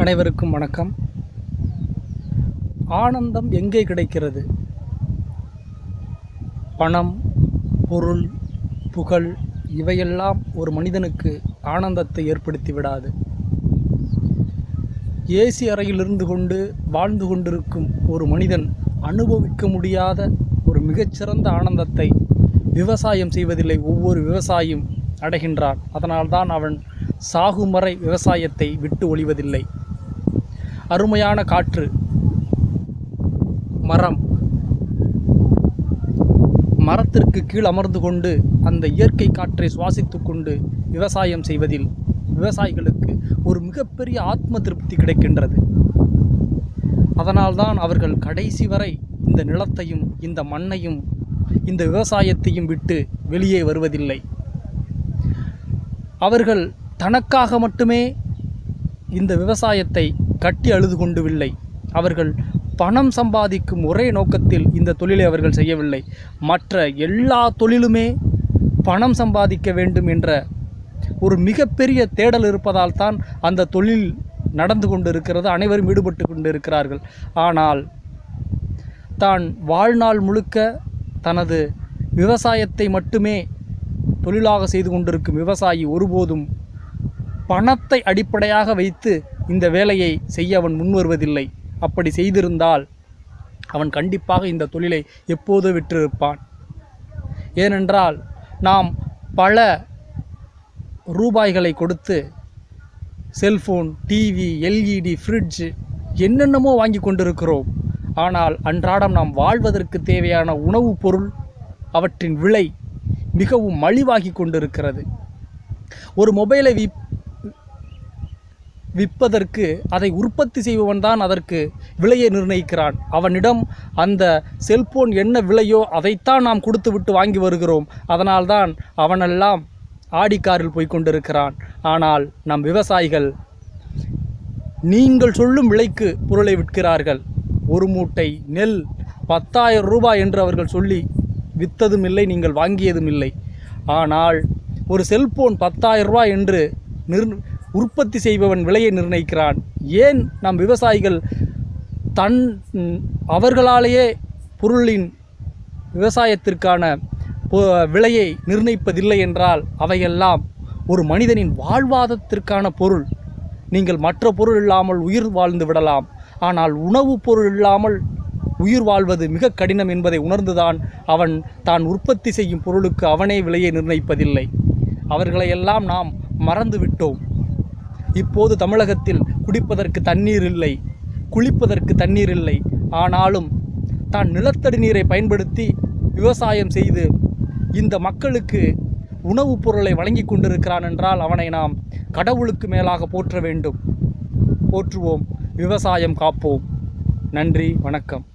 அனைவருக்கும் வணக்கம். ஆனந்தம் எங்கே கிடைக்கிறது? பணம், பொருள், புகழ் இவையெல்லாம் ஒரு மனிதனுக்கு ஆனந்தத்தை ஏற்படுத்தி விடாது. ஏசி அறையிலிருந்து கொண்டு வாழ்ந்து கொண்டிருக்கும் ஒரு மனிதன் அனுபவிக்க முடியாத ஒரு மிகச்சிறந்த ஆனந்தத்தை விவசாயம் செய்வதில்லை ஒவ்வொரு விவசாயியும் அடைகின்றான். அதனால்தான் அவன் சாகும் வரை விவசாயத்தை விட்டு ஒழிவதில்லை. அருமையான காற்று, மரத்திற்கு கீழ் அமர்ந்து கொண்டு அந்த இயற்கை காற்றை சுவாசித்து கொண்டு விவசாயம் செய்வதில் விவசாயிகளுக்கு ஒரு மிகப்பெரிய ஆத்ம திருப்தி கிடைக்கின்றது. அதனால்தான் அவர்கள் கடைசி வரை இந்த நிலத்தையும் இந்த மண்ணையும் இந்த விவசாயத்தையும் விட்டு வெளியே வருவதில்லை. அவர்கள் தனக்காக மட்டுமே இந்த விவசாயத்தை கட்டி அழுது கொண்டுவில்லை. அவர்கள் பணம் சம்பாதிக்கும் ஒரே நோக்கத்தில் இந்த தொழிலை அவர்கள் செய்யவில்லை. மற்ற எல்லா தொழிலுமே பணம் சம்பாதிக்க வேண்டும் என்ற ஒரு மிகப்பெரிய தேடல் இருப்பதால் தான் அந்த தொழில் நடந்து கொண்டு இருக்கிறது. அனைவரும் ஈடுபட்டு கொண்டு இருக்கிறார்கள். ஆனால் தான் வாழ்நாள் முழுக்க தனது விவசாயத்தை மட்டுமே தொழிலாக செய்து கொண்டிருக்கும் விவசாயி ஒருபோதும் பணத்தை அடிப்படையாக வைத்து இந்த வேலையை செய்ய அவன் முன்வருவதில்லை. அப்படி செய்திருந்தால் அவன் கண்டிப்பாக இந்த தொழிலை எப்போதோ விட்டிருப்பான். ஏனென்றால் நாம் பல ரூபாய்களை கொடுத்து செல்ஃபோன், டிவி, எல்இடி, ஃப்ரிட்ஜ் என்னென்னமோ வாங்கி கொண்டிருக்கிறோம். ஆனால் அன்றாடம் நாம் வாழ்வதற்கு தேவையான உணவுப் பொருள் அவற்றின் விலை மிகவும் மலிவாகி கொண்டிருக்கிறது. ஒரு மொபைலை விற்பதற்கு அதை உற்பத்தி செய்பவன் தான் அதற்கு விலையை நிர்ணயிக்கிறான். அவனிடம் அந்த செல்போன் என்ன விலையோ அதைத்தான் நாம் கொடுத்து விட்டு வாங்கி வருகிறோம். அதனால்தான் அவனெல்லாம் ஆடி காரில் போய் கொண்டிருக்கிறான். ஆனால் நம் விவசாயிகள் நீங்கள் சொல்லும் விலைக்கு பொருளை விற்கிறார்கள். ஒரு மூட்டை நெல் 10,000 ரூபாய் என்று அவர்கள் சொல்லி விற்றதும் இல்லை, நீங்கள் வாங்கியதும் இல்லை. ஆனால் ஒரு செல்போன் 10,000 ரூபாய் என்று உற்பத்தி செய்பவன் விலையை நிர்ணயிக்கிறான். ஏன் நம் விவசாயிகள் அவர்களாலேயே பொருளின் விவசாயத்திற்கான விலையை நிர்ணயிப்பதில்லை என்றால் அவையெல்லாம் ஒரு மனிதனின் வாழ்வாதாரத்திற்கான பொருள். நீங்கள் மற்ற பொருள் இல்லாமல் உயிர் வாழ்ந்து விடலாம். ஆனால் உணவுப் பொருள் இல்லாமல் உயிர் வாழ்வது மிக கடினம் என்பதை உணர்ந்துதான் அவன் தான் உற்பத்தி செய்யும் பொருளுக்கு அவனே விலையை நிர்ணயிப்பதில்லை. அவர்களையெல்லாம் நாம் மறந்துவிட்டோம். இப்போது தமிழகத்தில் குடிப்பதற்கு தண்ணீர் இல்லை, குளிப்பதற்கு தண்ணீர் இல்லை. ஆனாலும் தான் நிலத்தடி நீரை பயன்படுத்தி விவசாயம் செய்து இந்த மக்களுக்கு உணவுப் பொருளை வழங்கி கொண்டிருக்கிறான் என்றால் அவனை நாம் கடவுளுக்கு மேலாக போற்ற வேண்டும். போற்றுவோம், விவசாயம் காப்போம். நன்றி, வணக்கம்.